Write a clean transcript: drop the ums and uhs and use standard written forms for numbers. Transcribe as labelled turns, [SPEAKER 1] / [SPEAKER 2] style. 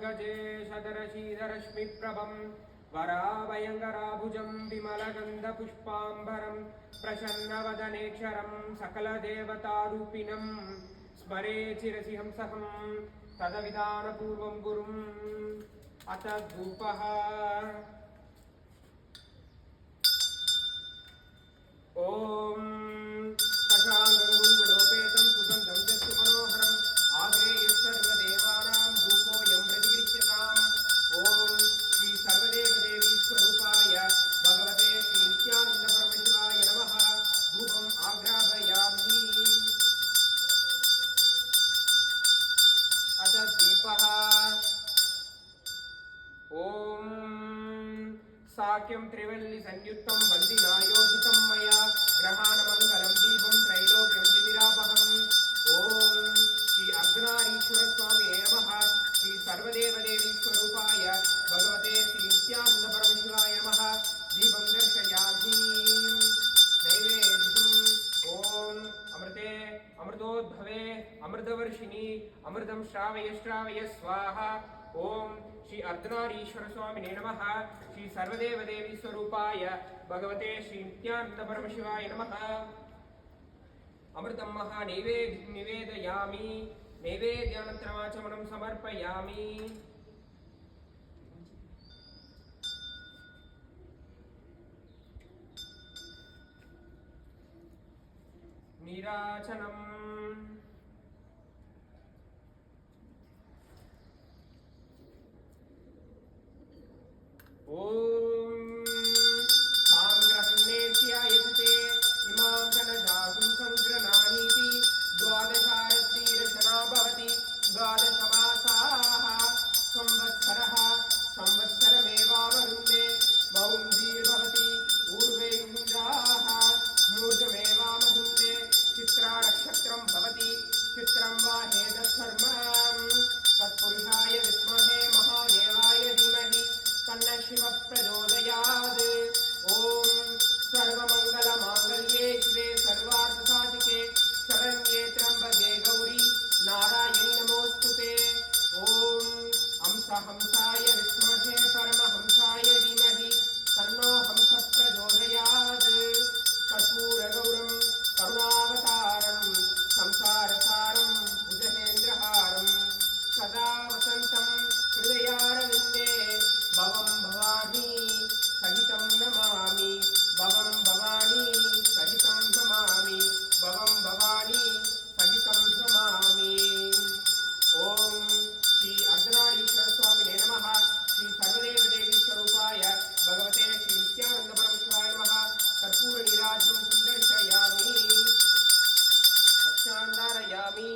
[SPEAKER 1] गजेशधरशीधरश्मिप्रभं वराभयङ्कराभुजं विमलगन्धपुष्पाम्बरं प्रसन्नवदनेक्षरं सकलदेवतारूपिणं स्मरे चिरसि हंसहं तदविधानपूर्वं गुरुम् अथ धूपः ॐ शशाङ्कं गुङ्गुलोपेतं सुगन्धं च सुमनोहरम् आग्नेयः सर्वदेवानां धूपोऽयं प्रतिगृह्यताम् ॐ श्री सर्वदेवदेवीस्वरूपाय भगवते श्रीनित्यानन्दपरमशिवाय नमः धूपम् आग्रापयामि अथ दीपः ॐ साक्यं त्रिवल्ली संयुक्तं वन्दिनायोहितं मया ग्रहाणमङ्गलं दीपं त्रैलोक्यं तिमिरापहम् ॐ श्री अर्धनारीश्वर स्वामिने नमः श्री सर्वदेवदेवी स्वरूपाय भगवते श्री नित्यानन्दपरमशिवाय नमः दीपं दर्शयामि नैवेद्यम् ॐ अमृते अमृतोद्भवे अमृतवर्षिणी अमृतं श्रावय श्रावय स्वाहा ॐ श्री अर्धनारीश्वर स्वामिने नमः श्री सर्वदेवदेवी स्वरूपाय भगवते श्री नित्यानन्दपरमशिवाय नमः अमृतं महानैवेद्यं निवेदयामि नैवेद्यानन्तरमाचमनं समर्पयामि नीराजनम् ॐ सांग्रहण्येत्यायते इमां जनजागुं सङ्ग्रह्णानीति द्वादशारत्रीरचना भवति द्वादशमासाः संवत्सरः संवत्सरमेवावरुन्धे मौञ्जीर्भवति ऊर्वेयुञ्जाः मूर्धमेवामधुन्धे चित्रा नक्षत्रं भवति चित्रं वा हेतधर्मं तत्पुरुषाय विद्महे महादेवाय धीमहि तन्न शिवः प्रचोदयात् ॐ सर्वमङ्गलमाङ्गल्ये शिवे सर्वार्थसाधिके शरण्ये त्र्यम्बके गौरी नारायणि नमोऽस्तुते ॐ हंसाय विद्महे परमहंसाय धीमहि तन्नो हंसः प्रचोदयात् कर्पूरगौरं करुणावतारं संसारसारं भुजगेन्द्रहारं सदा वसन्तं हृदयारविन्दे भवं भवानी सहितं नमामि भवं भवानी सहितं नमामि भवं भवानी सहितं नमामि ॐ श्री अर्धनारीश्वर स्वामिने नमः श्री सर्वदेवदेवी स्वरूपाय भगवते श्री नित्यानन्दपरमशिवाय नमः कर्पूरनीराजनं संदर्शयामि रक्षां धारयामि